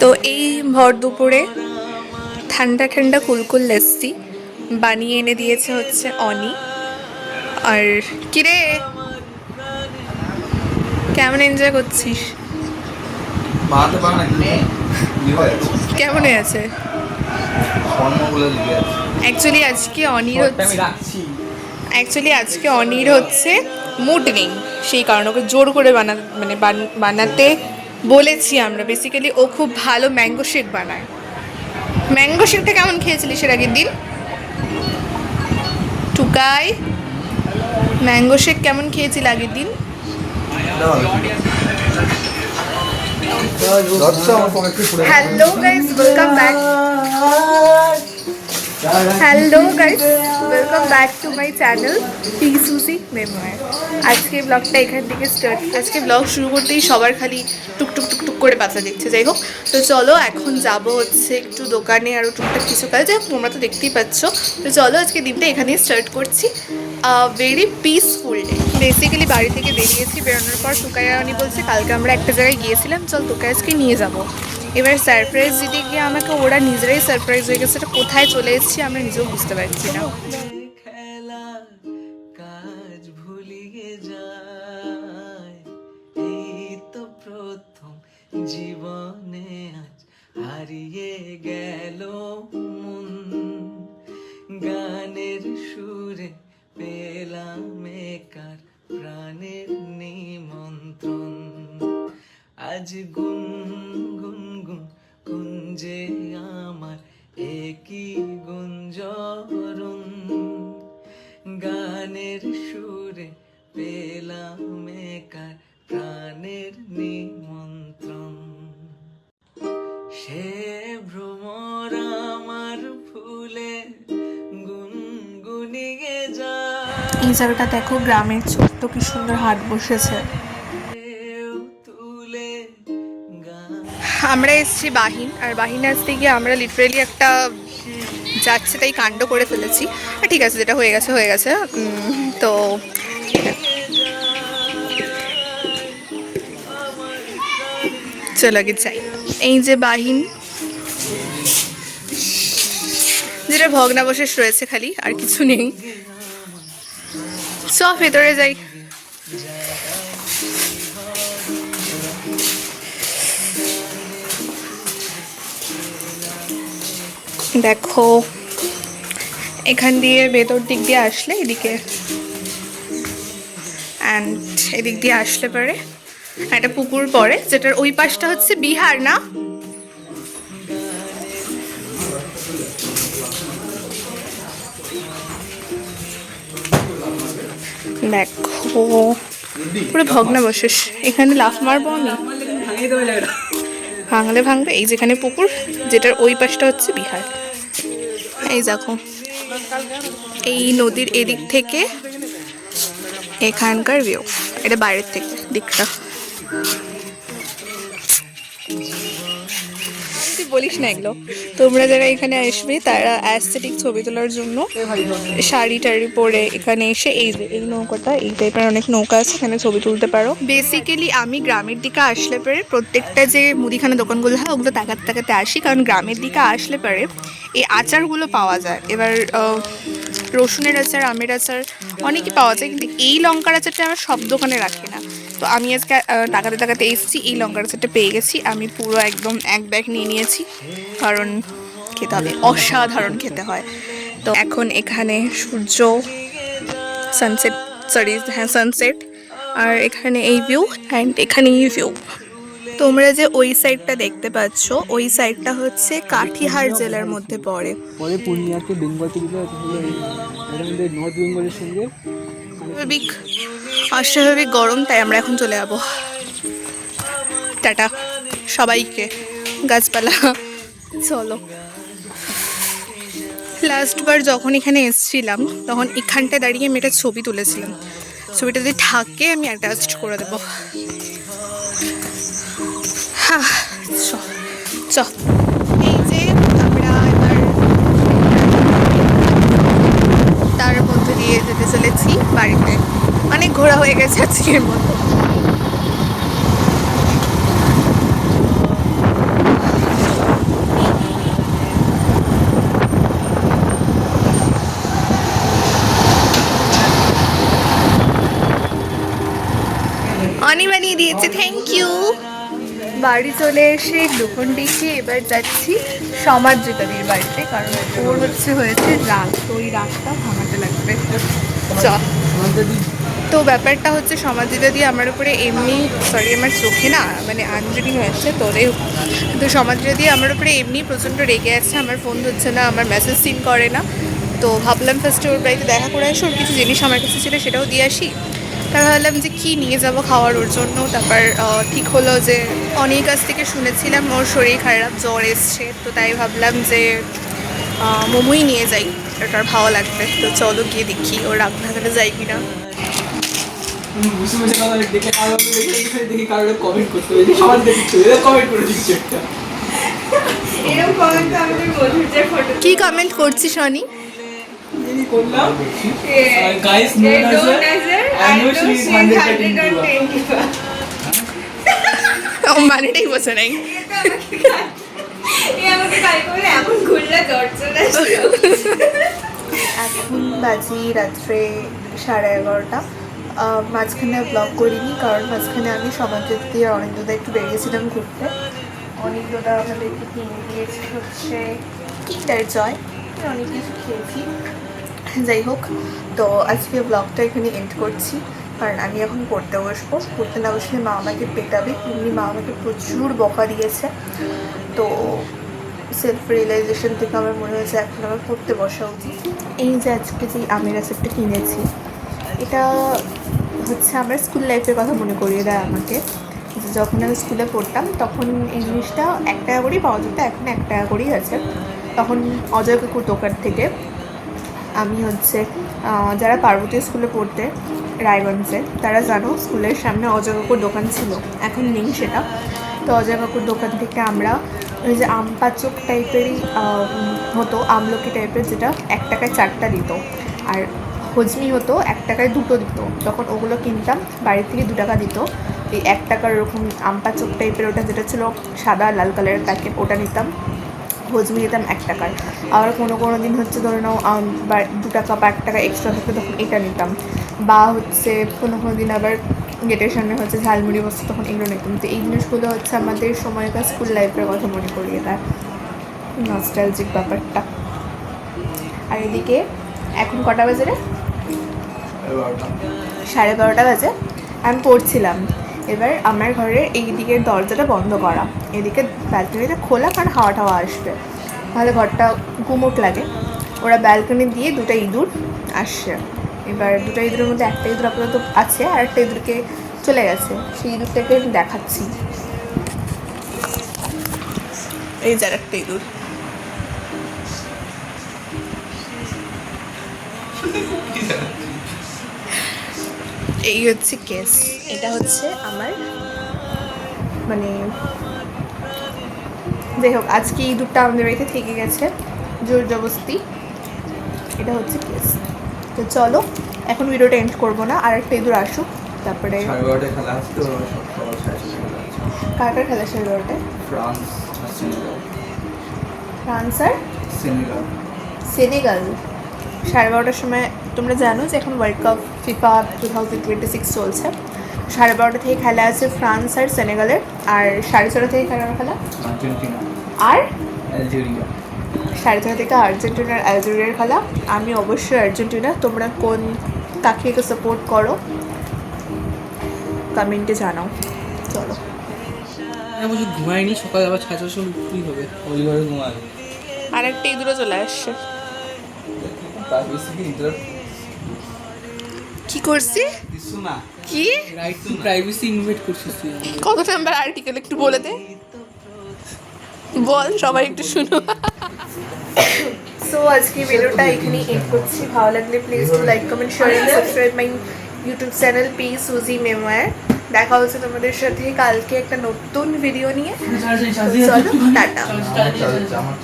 তো এই ভর দুপুরে ঠান্ডা ঠান্ডা কুলকুল লস্যি বানিয়ে এনে দিয়েছে হচ্ছে অনি। আর কিরে, কেমন এনজয় করছিস? কেমন হয়েছে? আজকে অনির হচ্ছে মুড নেই, সেই কারণে ওকে জোর করে বানাতে বলেছি আমরা। বেসিক্যালি ও খুব ভালো ম্যাঙ্গো শেক বানায়। ম্যাঙ্গো শেকটা কেমন খেয়েছিলিস এর আগের দিন? টুকাই, ম্যাঙ্গো শেক কেমন খেয়েছিল আগের দিন? Hello guys, welcome back. Welcome back to my channel T Susi মেমোয়ার। আজকে ব্লগটা এখান থেকে স্টার্ট। আজকে ব্লগ শুরু করতেই সবার খালি টুকটুক টুকটুক করে পাতা দিচ্ছে। যাই হোক, তো চলো এখন যাব হচ্ছে একটু দোকানে, আরও টুকটাক কিছু কাজ। যাই হোক, তোমরা তো দেখতেই পাচ্ছ। তো চলো আজকে দিনটা এখানেই স্টার্ট করছি। Very peaceful day. বেসিক্যালি বাড়ি থেকে বেরিয়েছি, বেরোনোর পর টুকাইয়ানি বলছে কালকে আমরা একটা জায়গায় গিয়েছিলাম, চল তোকে আজকে নিয়ে যাবো। এবার সারপ্রাইজ দিতে গিয়ে আমাকে ওরা নিজেরাই সারপ্রাইজ হয়ে গেছে। এটা কোথায় চলে এসেছি আমরা নিজেও বুঝতে পারছি না। কাজ ভুলিয়ে যায়, এই তো প্রথম জীবনে আজ হারিয়ে গেল মন। গানের সুরে পেলাম একার প্রাণের নিমন্ত্রণ। আজ গুনগুন কুঞ্জে আমার একই গুঞ্জরণ। গানের সুরে পেলাম একার প্রাণের নিমন্ত্রণ। সে ভ্রমর আমার ফুলে গুনগুনিয়ে যায়। এই জায়গাটা দেখো, গ্রামের ছোট্ট কি সুন্দর হাট বসেছে। আমরা এসেছি বাহিন, আর বাহিনে আসতে গিয়ে আমরা লিটারেলি একটা যাচ্ছে তাই কাণ্ড করে ফেলেছি। ঠিক আছে, যেটা হয়ে গেছে হয়ে গেছে। তো চলো আগে চাই। এই যে বাহিন, যেটা ভগ্নাবশেষ রয়েছে খালি, আর কিছু নেই। সব ভেতরে যাই। দেখো, এখান দিয়ে ভেতর দিক দিয়ে আসলে এদিকে, অ্যান্ড এদিক দিয়ে আসলে পরে একটা পুকুর পড়ে, যেটার ওই পাশটা হচ্ছে বিহার না। দেখো পুরো ভগ্নাবশেষ। এখানে লাফ মারবো আমি, ভাঙলে ভাঙবে। এই যেখানে পুকুর, যেটার ওই পাশটা হচ্ছে বিহার। এই দেখো, এই নদীর এদিক থেকে এখানকার ভিউ, এটা বাইরের থেকে দিকটা। বলিস না এগুলো। তোমরা যারা এখানে আসবে তারা অ্যাস্থেটিক ছবি তোলার জন্য শাড়ি টাড়ি পরে এখানে এসে এই নৌকাটা, এই টাইপের অনেক নৌকা আছে, এখানে ছবি তুলতে পারো। বেসিক্যালি আমি গ্রামের দিকে আসলে পরে প্রত্যেকটা যে মুদিখানা দোকানগুলো হয় ওগুলো তাকাতে তাকাতে আসি, কারণ গ্রামের দিকে আসলে পরে এই আচারগুলো পাওয়া যায়। এবার রসুনের আচার, আমের আচার অনেকই পাওয়া যায়, কিন্তু এই লঙ্কার আচারটা আমরা সব দোকানে রাখি না। তো আমি আজকে তাকাতে তাকাতে এসেছি, এই লঙ্কার আচারটা পেয়ে গেছি। আমি পুরো একদম এক ব্যাগ নিয়ে নিয়েছি, কারণ খেতে হবে, অসাধারণ খেতে হয়। তো এখন এখানে সূর্য সানসেট, আর এখানে এই ভিউ, অ্যান্ড এখানে এই ভিউ। তোমরা যে ওই সাইডটা দেখতে পাচ্ছ, ওই সাইডটা হচ্ছে কাটিহার জেলার মধ্যে পড়ে। পূর্ণিয়াতে বেঙ্গল নর্থ বেঙ্গলের সঙ্গে অস্বাভাবিক গরম, তাই আমরা এখন চলে যাবো। টাটা সবাইকে, গাছপালা। চলো, লাস্টবার যখন এখানে এসেছিলাম তখন এখানটায় দাঁড়িয়ে আমি একটা ছবি তুলেছিলাম। ছবিটা যদি থাকে আমি অ্যাটাচ করে দেবো। হ্যাঁ, চ এই যে আমরা এবার তার মধ্যে দিয়ে যেতে চলেছি বাড়িতে। অনেক ঘোরা হয়ে গেছে আজকের মতো। বাড়ি চলে এসে গ্লুকন-ডি খেয়ে এবার যাচ্ছি সমাদ্রিতাদির বাড়িতে, কারণ ওর হয়েছে রাগ, তো ওই রাগটা ভাঙাতে লাগবে। চ। তো ব্যাপারটা হচ্ছে সমাদ্রিতাদি আমার উপরে এমনি, সরি আমার চোখে না মানে আঞ্জলি হয়েছে তোরে, তো সমাদ্রিতাদি আমার উপরে এমনি প্রচণ্ড রেগে আছে, আমার ফোন ধরছে না, আমার মেসেজ সিন করে না। তো ভাবলাম ফার্স্টে ওর বাড়িতে দেখা করে আসি, ওর কিছু জিনিস আমার কাছে ছিল সেটাও দিয়ে আসি। তারপর ভাবলাম যে কী নিয়ে যাব খাওয়ার ওর জন্য। তারপর ঠিক হলো যে অনেক কাছ থেকে শুনেছিলাম ওর শরীর খারাপ, জ্বর এসছে, তো তাই ভাবলাম যে মোমোই নিয়ে যাই, ওটা আর ভালো লাগবে। তো চলো গিয়ে দেখি ওর রাগ ভাঙাতে যাই কিনা। কি কমেন্ট করছিস শনি? মানেটাই বোঝে নাই। এখন বাজি রাত্রে 11:30। মাঝখানে ব্লগ করিনি, কারণ মাঝখানে আমি সমাজজ্যোতি আর অনিন্দদা একটু বেরিয়েছিলাম ঘুরতে। অনিন্দদা আমাদেরকে কিনে দিয়েছে হচ্ছে কিন্ডার জয়, অনেক কিছু খেয়েছি। যাই হোক, তো আজকে ব্লগটা এখানে এন্ড করছি, কারণ আমি এখন পড়তে বসবো। পড়তে না বসলে মা আমাকে পেটাবে, এমনি মা আমাকে প্রচুর বকা দিয়েছে। তো সেলফ রিয়েলাইজেশন থেকে আমার মনে হয়েছে এখন আমার পড়তে বসা উচিত। এই যে আজকে যে আমের আচারটা কিনেছি, এটা হচ্ছে আমার স্কুল লাইফের কথা মনে করিয়ে দেয় আমাকে। যখন আমি স্কুলে পড়তাম তখন এই জিনিসটা 1 টাকা করেই পাওয়া যেত, এখন 1 টাকা করেই আছে। তখন অজয় কাকুর দোকান থেকে আমি হচ্ছে, যারা পার্বতী স্কুলে পড়তে রায়গঞ্জে তারা জানো, স্কুলের সামনে অজয় কাকুর দোকান ছিল, এখন নেই সেটা। তো অজয় কাকুর দোকান থেকে আমরা ওই যে আম পাচক টাইপেরই হতো, আমলকি টাইপের, যেটা 1 টাকায় 4টা দিত, আর হজমি হতো 1 টাকায় 2টো দিত। তখন ওগুলো কিনতাম, বাড়ি থেকে 2 টাকা দিত। এই 1 টাকার ওরকম আম পাচক টাইপের, ওটা যেটা ছিল সাদা লাল কালারের প্যাকেট, ওটা নিতাম। হজমি নিতাম 1 টাকার। আবার কোনো দিন হচ্ছে ধরে নাও 2 টাকা বা 1 টাকা এক্সট্রা থাকতো, তখন এটা নিতাম। বা হচ্ছে কোনো দিন আবার গেটের সামনে হচ্ছে ঝালমুড়ি বসতো, তখন এগুলো নিতাম। তো এই জিনিসগুলো হচ্ছে আমাদের সময়কার স্কুল লাইফের কথা মনে করিয়ে দেয়, নস্টালজিক ব্যাপারটা। আর এদিকে এখন কটা বাজে রে? 12:30 বাজে। আমি পড়ছিলাম। এবার আমার ঘরের এই দিকের দরজাটা বন্ধ করা, এদিকে ব্যালকনিটা খোলা, কারণ হাওয়া টাওয়া আসবে, তাহলে ঘরটা গুমোট লাগে। ওরা ব্যালকনি দিয়ে 2টা ইঁদুর আসছে। এবার 2টা ইঁদুরের মধ্যে একটা ইঁদুর আপাতত আছে, আর একটা ইঁদুরকে চলে গেছে। সেই ইঁদুরটাকে আমি দেখাচ্ছি, এই যার একটা ইঁদুর। এই হচ্ছে কেস, এটা হচ্ছে আমার মানে, যাই হোক আজকে এই দুধটা আমাদের বাড়িতে থেকে গেছে জোর জবস্তি। এটা হচ্ছে কেস। তো চলো এখন ভিডিওটা এন্ড করবো না, আর একটা ইঁদুর আসুক, তারপরে কার কার খেলা 12:30টায়? ফ্রান্স আর সেনেগাল 12:30টার সময়। তোমরা জানো যে এখন ওয়ার্ল্ড কাপ ফিফা 2026 চলছে। 12:30 থেকে খেলা আছে ফ্রান্স আর সেনেগালের, আর 6:30 থেকে খেলা আর্জেন্টিনা আর আলজেরিয়া। 6:30 থেকে আর্জেন্টিনার আলজেরিয়ার খেলা। আমি অবশ্যই আর্জেন্টিনা। তোমরা কোন কাকে সাপোর্ট করো কমেন্টে জানাও। চলো, বছর ঘুমায়নি, সকালে আবার 6:30 উঠতেই হবে। পরিবারে ঘুমায় আর একটা ইঁদুরও চলে আসছে। কি করছি? কি রাইট টু প্রাইভেসি ইনভাইট করছিস তুই আমাদের। কত নাম্বার আর্টিকেল একটু বলে দে, বল সবাই একটু শুনো। সো আজকে ভিডিওটা এখানে এন্ড করছি। ভালো লাগলে please to like comment share and subscribe my YouTube channel P Suji memoir. দেখা হচ্ছে তোমাদের সাথে কালকে একটা নতুন ভিডিও নিয়ে। চলো টাটা। আমার